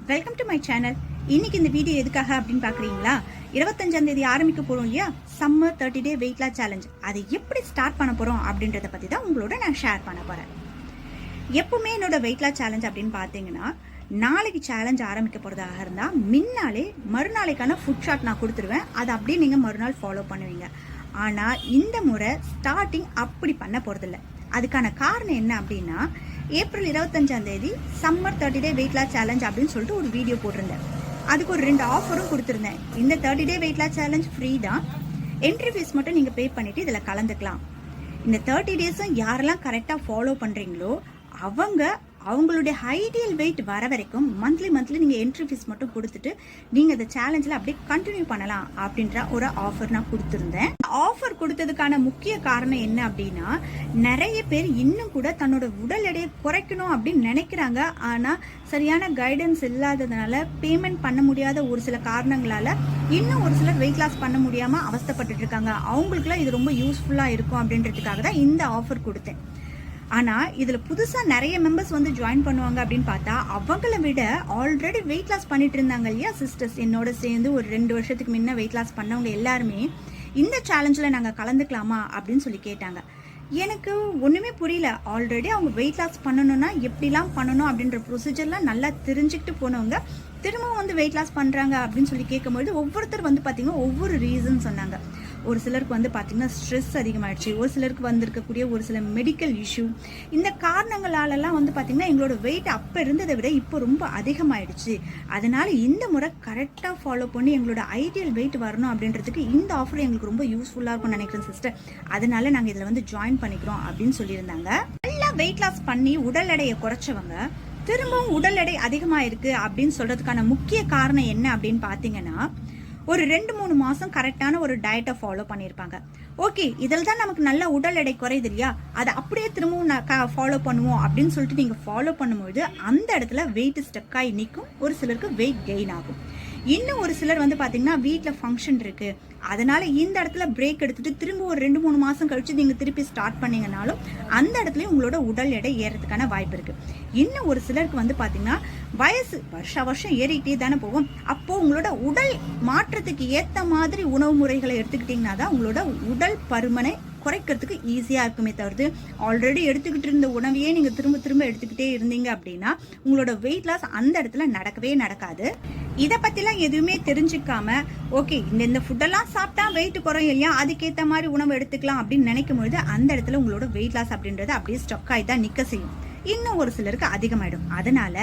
Welcome to my channel. இன்னைக்கு இந்த video எதுக்காக அப்படின்னு பாக்குறீங்களா? 25ஆம் தேதி ஆரம்பிக்க போறோம் இல்லையா, summer 30 day weight loss challenge. அதை எப்படி ஸ்டார்ட் பண்ண போறோம் அப்படின்றத பத்தி தான் உங்களோட நான் ஷேர் பண்ண போறேன். எப்பவுமே என்னோட வெயிட் லாஸ் சேலஞ்ச் அப்படின்னு பாத்தீங்கன்னா, நாளைக்கு சேலஞ்ச் ஆரம்பிக்க போறதாக இருந்தா முன்னாலே மறுநாளைக்கான ஃபுட் சார்ட் நான் கொடுத்துருவேன். அதை அப்படியே நீங்க மறுநாள் ஃபாலோ பண்ணுவீங்க. ஆனா இந்த முறை ஸ்டார்டிங் அப்படி பண்ண போறதில்லை. அதுக்கான காரணம் என்ன அப்படின்னா, ஏப்ரல் 25ஆம் தேதி summer 30 day weight loss challenge அப்படின்னு சொல்லிட்டு ஒரு வீடியோ போட்டிருந்தேன். அதுக்கு ஒரு 2 ஆஃபரும் கொடுத்துருந்தேன். இந்த 30 day weight loss challenge free தான். என்ட்ரி ஃபீஸ் மட்டும் நீங்கள் பே பண்ணிட்டு இதில் கலந்துக்கலாம். இந்த 30 டேஸும் யாரெல்லாம் கரெக்டாக ஃபாலோ பண்ணுறீங்களோ அவங்களுடைய ஐடியல் வெயிட் வர வரைக்கும் மந்த்லி நீங்கள் என்ட்ரி ஃபீஸ் மட்டும் கொடுத்துட்டு நீங்கள் அந்த சேலஞ்சில் அப்படியே கண்டினியூ பண்ணலாம் அப்படின்ற ஒரு ஆஃபர் நான் கொடுத்துருந்தேன். ஆஃபர் கொடுத்ததுக்கான முக்கிய காரணம் என்ன அப்படின்னா, நிறைய பேர் இன்னும் கூட தன்னோட உடல் எடையை குறைக்கணும் அப்படின்னு நினைக்கிறாங்க. ஆனால் சரியான கைடன்ஸ் இல்லாததுனால, பேமெண்ட் பண்ண முடியாத ஒரு சில காரணங்களால இன்னும் ஒரு சிலர் வெயிட் லாஸ் பண்ண முடியாமல் அவஸ்தைப்பட்டு இருக்காங்க. அவங்களுக்குலாம் இது ரொம்ப யூஸ்ஃபுல்லாக இருக்கும் அப்படின்றதுக்காக தான் இந்த ஆஃபர் கொடுத்தேன். ஆனால் இதில் புதுசாக நிறைய மெம்பர்ஸ் வந்து ஜாயின் பண்ணுவாங்க அப்படின்னு பார்த்தா, அவங்கள விட ஆல்ரெடி வெயிட் லாஸ் பண்ணிட்டு இருந்தாங்க இல்லையா சிஸ்டர்ஸ், என்னோட சேர்ந்து ஒரு 2 வருஷத்துக்கு முன்ன வெயிட் லாஸ் பண்ணவங்க எல்லாருமே இந்த சேலஞ்சில் நாங்கள் கலந்துக்கலாமா அப்படின்னு சொல்லி கேட்டாங்க. எனக்கு ஒன்றுமே புரியல. ஆல்ரெடி அவங்க வெயிட் லாஸ் பண்ணணும்னா எப்படிலாம் பண்ணணும் அப்படின்ற ப்ரொசீஜர்லாம் நல்லா தெரிஞ்சுக்கிட்டு போனவங்க திரும்பவும் வந்து வெயிட் லாஸ் பண்ணுறாங்க அப்படின்னு சொல்லி கேட்கும்போது, ஒவ்வொருத்தர் வந்து பார்த்தீங்கன்னா ஒவ்வொரு ரீசன் சொன்னாங்க. ஒரு சிலருக்கு வந்து பார்த்தீங்கன்னா ஸ்ட்ரெஸ் அதிகமாகிடுச்சு, ஒரு சிலருக்கு வந்திருக்கக்கூடிய ஒரு சில மெடிக்கல் இஷ்யூ. இந்த காரணங்களாலெல்லாம் வந்து பார்த்தீங்கன்னா எங்களோட வெயிட் அப்போ இருந்ததை விட இப்போ ரொம்ப அதிகமாகிடுச்சு. அதனால இந்த முறை கரெக்டாக ஃபாலோ பண்ணி எங்களோட ஐடியல் வெயிட் வரணும் அப்படின்றதுக்கு இந்த ஆஃபர் எங்களுக்கு ரொம்ப யூஸ்ஃபுல்லாக இருக்கும்னு நினைக்கிறேன் சிஸ்டர். அதனால நாங்கள் இதில் வந்து ஜாயின் பண்ணிக்கிறோம் அப்படின்னு சொல்லியிருந்தாங்க. நல்லா வெயிட் லாஸ் பண்ணி உடல் எடையை குறைச்சவங்க திரும்பவும் உடல் எடை அதிகமாக இருக்கு அப்படின்னு சொல்றதுக்கான முக்கிய காரணம் என்ன அப்படின்னு பார்த்தீங்கன்னா, ஒரு 2-3 மாசம் கரெக்டான ஒரு டயட்டை ஃபாலோ பண்ணியிருப்பாங்க. ஓகே, இதில் தான் நமக்கு நல்ல உடல் எடை குறையுது இல்லையா, அதை அப்படியே திரும்பவும் ஃபாலோ பண்ணுவோம் அப்படின்னு சொல்லிட்டு நீங்கள் ஃபாலோ பண்ணும்போது அந்த இடத்துல வெயிட் ஸ்டக் ஆகி நிற்கும். ஒரு சிலருக்கு வெயிட் கெயின் ஆகும். இன்னும் ஒரு சிலர் வந்து பார்த்தீங்கன்னா வீட்டில் ஃபங்க்ஷன் இருக்கு, அதனால இந்த இடத்துல பிரேக் எடுத்துட்டு திரும்ப ஒரு 2-3 மாசம் கழிச்சு நீங்கள் திருப்பி ஸ்டார்ட் பண்ணீங்கனாலும் அந்த இடத்துல உங்களோட உடல் எடை ஏறதுக்கான வாய்ப்பு இருக்கு. இன்னும் ஒரு சிலருக்கு வந்து பார்த்தீங்கன்னா வயசு வருஷம் ஏறிக்கிட்டே தானே போகும். அப்போ உங்களோட உடல் மாற்றத்துக்கு ஏற்ற மாதிரி உணவு முறைகளை எடுத்துக்கிட்டீங்கன்னா தான் உங்களோட உடல் பருமனை குறைக்கிறதுக்கு ஈஸியா இருக்குமே தவிர்த்து, ஆல்ரெடி எடுத்துக்கிட்டு இருந்த உணவையே நீங்க திரும்ப எடுத்துக்கிட்டே இருந்தீங்க அப்படின்னா உங்களோட வெயிட் லாஸ் அந்த இடத்துல நடக்கவே நடக்காது. இதை பத்திலாம் எதுவுமே தெரிஞ்சுக்காம, ஓகே இந்த ஃபுட்டெல்லாம் சாப்பிட்டா வெயிட் குறையும் இல்லையா, அதுக்கேற்ற மாதிரி உணவு எடுத்துக்கலாம் அப்படின்னு நினைக்கும் பொழுது அந்த இடத்துல உங்களோட வெயிட் லாஸ் அப்படின்றது அப்படியே ஸ்டக் ஆகி தான் நிக்க செய்யும். இன்னும் ஒரு சிலருக்கு அதிகமாயிடும். அதனால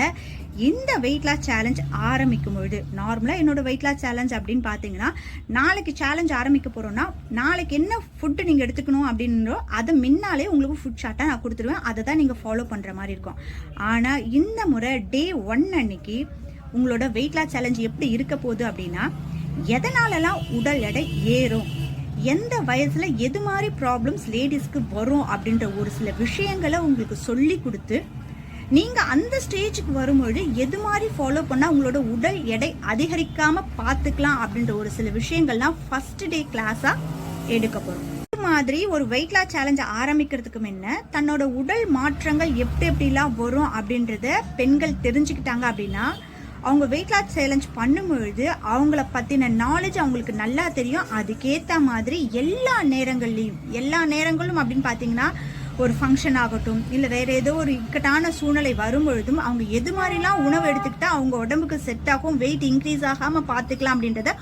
இந்த வெயிட் லாஸ் சேலஞ்ச் ஆரம்பிக்கும் பொழுது, நார்மலா என்னோட வெயிட் லாஸ் சேலஞ்ச் அப்படின்னு பாத்தீங்கன்னா, நாளைக்கு சேலஞ்ச் ஆரம்பிக்க போறோம்னா நாளைக்கு என்ன ஃபுட்டு நீங்க எடுத்துக்கணும் அப்படின்றோ அதை முன்னாலே உங்களுக்கு ஃபுட் சார்ட்டா நான் கொடுத்துருவேன். அதை தான் நீங்க ஃபாலோ பண்ற மாதிரி இருக்கும். ஆனா இந்த முறை டே 1 அன்னைக்கு உங்களோட வெயிட் லாஸ் சேலஞ்ச் எப்படி இருக்க போகுது அப்படின்னா, எதனாலலாம் உடல் எடை ஏறும், எந்த வயசுல எது மாதிரி ப்ராப்ளம்ஸ் லேடிஸ்க்கு வரும் அப்படின்ற ஒரு சில விஷயங்களை உங்களுக்கு சொல்லி கொடுத்து, நீங்க அந்த ஸ்டேஜுக்கு வரும்பொழுது எது மாதிரி ஃபாலோ பண்ணா உங்களோட உடல் எடை அதிகரிக்காம பார்த்துக்கலாம் அப்படின்ற ஒரு சில விஷயங்கள்லாம் ஃபர்ஸ்ட் டே கிளாஸா எடுக்க போறோம். இது மாதிரி ஒரு வெயிட் லாஸ் சேலஞ்ச் ஆரம்பிக்கிறதுக்கு முன்ன தன்னோட உடல் மாற்றங்கள் எப்படிலாம் வரும் அப்படின்றத பெண்கள் தெரிஞ்சுக்கிட்டாங்க அப்படின்னா, அவங்க வெயிட் லாஸ் சேலஞ்ச் பண்ணும்பொழுது அவங்கள பற்றின நாலேஜ் அவங்களுக்கு நல்லா தெரியும். அதுக்கேற்ற மாதிரி எல்லா நேரங்களும் அப்படின்னு பார்த்தீங்கன்னா, ஒரு ஃபங்க்ஷன் ஆகட்டும் இல்லை வேற ஏதோ ஒரு இக்கட்டான சூழ்நிலை வரும்பொழுதும் அவங்க எது மாதிரிலாம் உணவு எடுத்துக்கிட்டா அவங்க உடம்புக்கு செட் ஆகும், வெயிட் இன்க்ரீஸ் ஆகாமல் பார்த்துக்கலாம் அப்படின்றத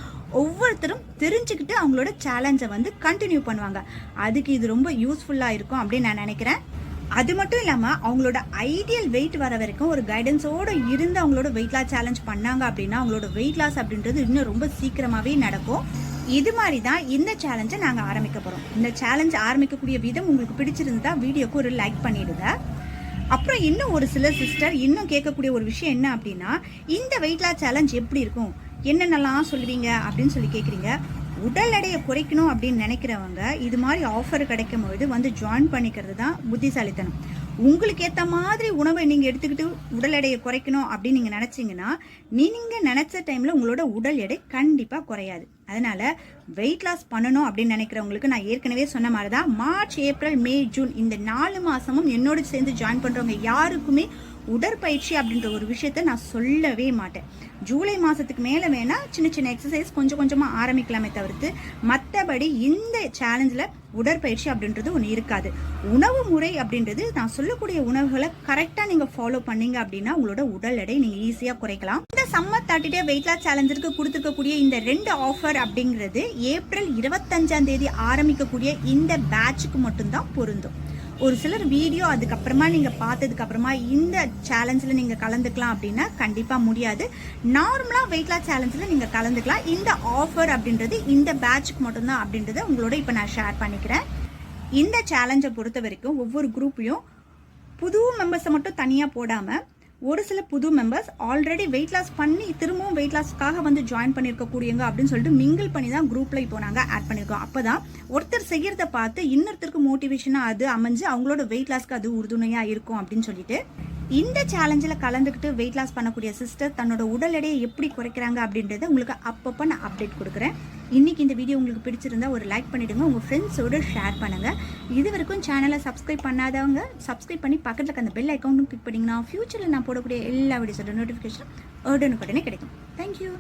ஒவ்வொருத்தரும் தெரிஞ்சுக்கிட்டு அவங்களோட சேலஞ்சை வந்து கண்டினியூ பண்ணுவாங்க. அதுக்கு இது ரொம்ப யூஸ்ஃபுல்லாக இருக்கும் அப்படின்னு நான் நினைக்கிறேன். அது மட்டும் இல்லாமல் அவங்களோட ஐடியல் வெயிட் வர வரைக்கும் ஒரு கைடன்ஸோடு இருந்து அவங்களோட வெயிட் லாஸ் சேலஞ்ச் பண்ணாங்க அப்படின்னா அவங்களோட வெயிட் லாஸ் அப்படின்றது இன்னும் ரொம்ப சீக்கிரமாகவே நடக்கும். இது மாதிரி தான் இந்த சேலஞ்சை நாங்கள் ஆரம்பிக்க போகிறோம். இந்த சேலஞ்ச் ஆரம்பிக்கக்கூடிய விதம் உங்களுக்கு பிடிச்சிருந்தா வீடியோக்கு ஒரு லைக் பண்ணிடுங்க. அப்புறம் இன்னும் ஒரு சில சிஸ்டர் இன்னும் கேட்கக்கூடிய ஒரு விஷயம் என்ன அப்படின்னா, இந்த வெயிட் லாஸ் சேலஞ்ச் எப்படி இருக்கும், என்னென்னலாம் சொல்லுவீங்க அப்படின்னு சொல்லி கேட்குறீங்க. உடல் எடையை குறைக்கணும் அப்படின்னு நினைக்கிறவங்க இது மாதிரி ஆஃபர் கிடைக்கும் பொழுது வந்து ஜாயின் பண்ணிக்கிறது தான் புத்திசாலித்தனம். உங்களுக்கு ஏற்ற மாதிரி உணவை நீங்கள் எடுத்துக்கிட்டு உடல் எடையை குறைக்கணும் அப்படின்னு நீங்கள் நினச்சிங்கன்னா, நீங்கள் நினச்ச டைமில் உங்களோட உடல் எடை கண்டிப்பாக குறையாது. அதனால் வெயிட் லாஸ் பண்ணணும் அப்படின்னு நினைக்கிறவங்களுக்கு நான் ஏற்கனவே சொன்ன மாதிரி தான் மார்ச், ஏப்ரல், மே, ஜூன் இந்த 4 மாதமும் என்னோட சேர்ந்து ஜாயின் பண்ணுறவங்க யாருக்குமே உடற்பயிற்சி அப்படின்ற ஒரு விஷயத்த நான் சொல்லவே மாட்டேன். ஜூலை மாதத்துக்கு மேலே வேணால் சின்ன சின்ன எக்ஸசைஸ் கொஞ்சம் கொஞ்சமாக ஆரம்பிக்கலாமே தவிர்த்து மற்றபடி இந்த சேலஞ்சில் உடற்பயிற்சி அப்படின்றது ஒன்று இருக்காது. உணவு முறை அப்படின்றது நான் சொல்லக்கூடிய உணவுகளை கரெக்டாக நீங்கள் ஃபாலோ பண்ணீங்க அப்படின்னா உங்களோட உடல் எடை நீங்கள் ஈஸியாக குறைக்கலாம். இந்த சம்மர் 30 டே வெயிட் லாஸ் சேலஞ்சிற்கு கொடுத்துருக்கக்கூடிய இந்த 2 ஆஃபர் அப்படிங்கிறது ஏப்ரல் 25ஆம் தேதி ஆரம்பிக்கக்கூடிய இந்த பேட்சுக்கு மட்டும்தான் பொருந்தும். ஒரு சிலர் வீடியோ அதுக்கப்புறமா நீங்கள் பார்த்ததுக்கு அப்புறமா இந்த சேலஞ்சில் நீங்கள் கலந்துக்கலாம் அப்படின்னா கண்டிப்பாக முடியாது. நார்மலாக வெயிட் லாஸ் சேலஞ்சில் நீங்கள் கலந்துக்கலாம். இந்த ஆஃபர் அப்படின்றது இந்த பேட்சுக்கு மட்டும்தான் அப்படின்றத உங்களோட இப்போ நான் ஷேர் பண்ணிக்கிறேன். இந்த சேலஞ்சை பொறுத்த வரைக்கும் ஒவ்வொரு குரூப்பையும் புது மெம்பர்ஸை மட்டும் தனியாக போடாமல் ஒரு சில புது மெம்பர்ஸ் ஆல்ரெடி வெயிட் லாஸ் பண்ணி திரும்பவும் வெயிட் லாஸ்க்காக வந்து ஜாயின் பண்ணியிருக்கக்கூடியவங்க அப்படின்னு சொல்லிட்டு மிங்கிள் பண்ணி தான் குரூப்பில் இப்போ நாங்கள் ஆட் பண்ணியிருக்கோம். அப்போ தான் ஒருத்தர் செய்கிறத பார்த்து இன்னொருத்தருக்கு மோட்டிவேஷனாக அது அமைஞ்சு அவங்களோட வெயிட் லாஸ்க்கு அது உறுதுணையாக இருக்கும் அப்படின்னு சொல்லிட்டு இந்த சேலஞ்சில் கலந்துக்கிட்டு வெயிட் லாஸ் பண்ணக்கூடிய சிஸ்டர் தன்னோட உடல் எடையை எப்படி குறைக்கிறாங்க அப்படின்றத உங்களுக்கு அப்பப்போ நான் அப்டேட் கொடுக்குறேன். இன்றைக்கி இந்த வீடியோ உங்களுக்கு பிடிச்சிருந்தா ஒரு லைக் பண்ணிவிடுங்க, உங்கள் ஃப்ரெண்ட்ஸோடு ஷேர் பண்ணுங்கள். இது வரைக்கும் சேனலை சப்ஸ்கிரைப் பண்ணாதவங்க சப்ஸ்கிரைப் பண்ணி பக்கத்தில் இருக்க அந்த பெல் ஐக்கானும் கிளிக் பண்ணிங்கன்னா ஃப்யூச்சரில் நான் போடக்கூடிய எல்லா வீடியோஸோட நோட்டிஃபிகேஷன் உடனுக்குடனே கிடைக்கும். தேங்க்யூ.